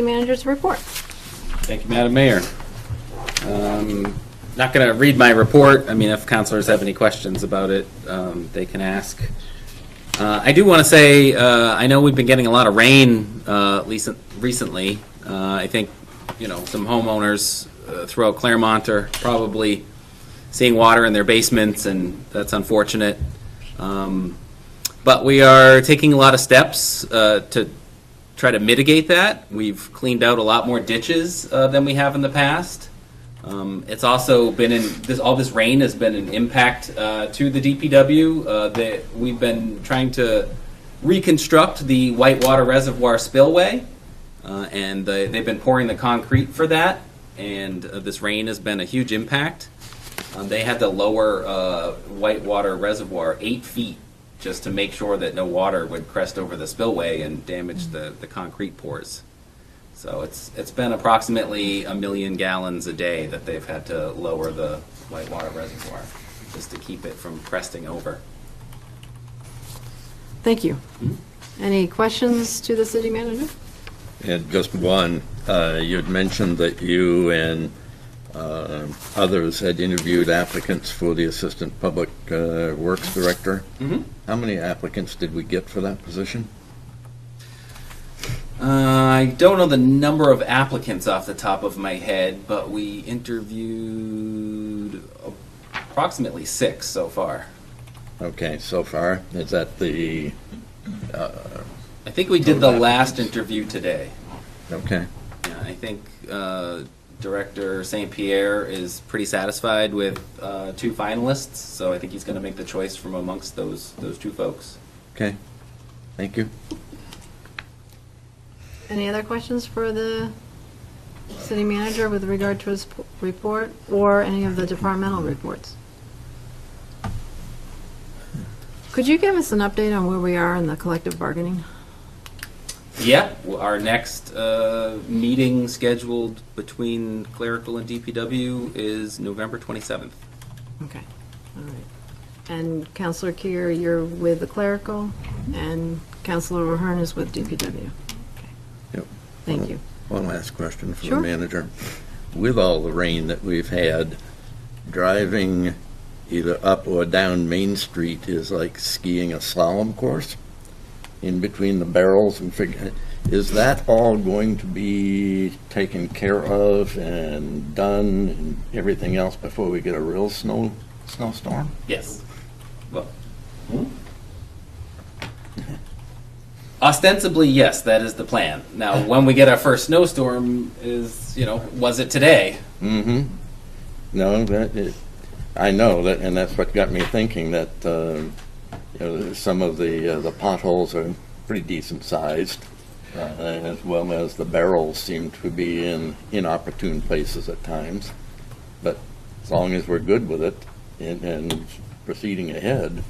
Manager's report. Thank you, Madam Mayor. Not going to read my report. I mean, if councilors have any questions about it, they can ask. I do want to say, I know we've been getting a lot of rain recently. I think, some homeowners throughout Claremont are probably seeing water in their basements, and that's unfortunate. But we are taking a lot of steps to try to mitigate that. We've cleaned out a lot more ditches than we have in the past. It's also been all this rain has been an impact to the DPW. That we've been trying to reconstruct the Whitewater Reservoir spillway, and they've been pouring the concrete for that. And this rain has been a huge impact. They had to lower Whitewater Reservoir 8 feet just to make sure that no water would crest over the spillway and damage the concrete pours. So it's been approximately 1 million gallons a day that they've had to lower the Whitewater Reservoir just to keep it from cresting over. Thank you. Any questions to the city manager? And just one, you had mentioned that you and others had interviewed applicants for the Assistant Public Works Director. How many applicants did we get for that position? I don't know the number of applicants off the top of my head, but we interviewed approximately 6 so far. Okay, so far. Is that the... I think we did the last interview today. Okay. Yeah, I think Director St. Pierre is pretty satisfied with 2 finalists, so I think he's going to make the choice from amongst those 2 folks. Okay. Thank you. Any other questions for the city manager with regard to his report or any of the departmental reports? Could you give us an update on where we are in the collective bargaining? Yeah, our next meeting scheduled between clerical and DPW is November 27th. Okay, all right. And Councilor Keir, you're with the clerical, and Councilor O'Hearn is with DPW. Yep. Thank you. One last question for Sure. the manager. With all the rain that we've had, driving either up or down Main Street is like skiing a slalom course in between the barrels and is that all going to be taken care of and done and everything else before we get a real snowstorm? Yes. Well, ostensibly, yes, that is the plan. Now, when we get our first snowstorm is, was it today? Mm-hmm. No, I know that, and that's what got me thinking that some of the potholes are pretty decent sized, as well as the barrels seem to be in inopportune places at times. But as long as we're good with it and proceeding ahead.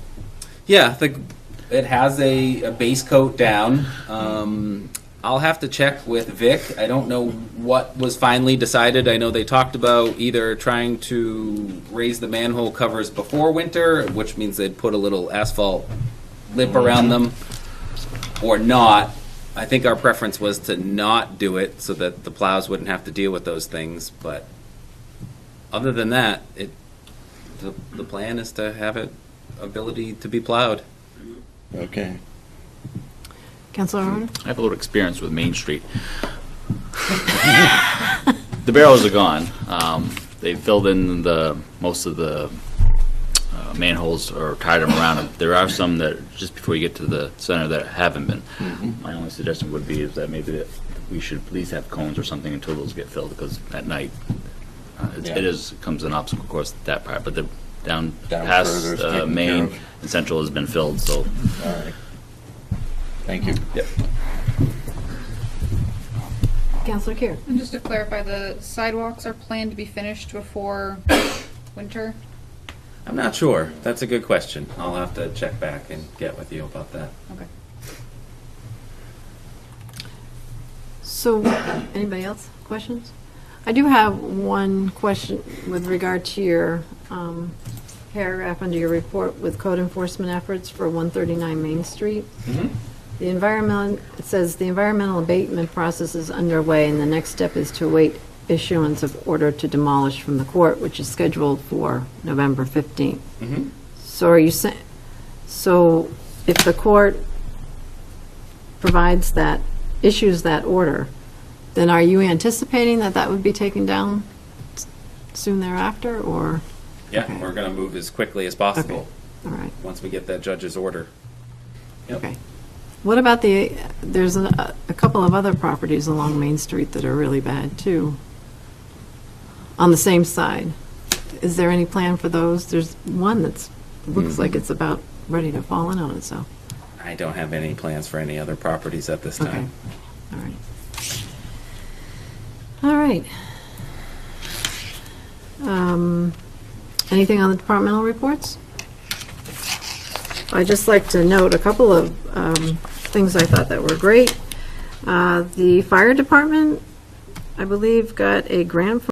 Yeah, it has a base coat down. I'll have to check with Vic. I don't know what was finally decided. I know they talked about either trying to raise the manhole covers before winter, which means they'd put a little asphalt lip around them, or not. I think our preference was to not do it so that the plows wouldn't have to deal with those things. But other than that, the plan is to have it ability to be plowed. Okay. Councilor O'Hearn? I have a little experience with Main Street. The barrels are gone. They filled in most of the manholes or tied them around. There are some that just before you get to the center that haven't been. My only suggestion would be is that maybe that we should at least have cones or something until those get filled, because at night it comes an obstacle course that part. But the down past Main and Central has been filled. So. All right. Thank you. Yep. Councilor Keir? And just to clarify, the sidewalks are planned to be finished before winter? I'm not sure. That's a good question. I'll have to check back and get with you about that. Okay. So, anybody else? Questions? I do have one question with regard to your paragraph under your report with code enforcement efforts for 139 Main Street. The it says the environmental abatement process is underway, and the next step is to await issuance of order to demolish from the court, which is scheduled for November 15th. Mhm. So are you saying, so if the court provides that, issues that order, then are you anticipating that that would be taken down soon thereafter, or? Yeah, Okay. we're going to move as quickly as possible All right, once we get that judge's order. Yep. okay. What about there's a couple of other properties along Main Street that are really bad, too, on the same side. Is there any plan for those? There's one that's, looks like it's about ready to fall in on itself. I don't have any plans for any other properties at this Okay, time. all right. All right. Anything on the departmental reports? I'd just like to note a couple of things I thought that were great. The fire department, I believe, got a grant from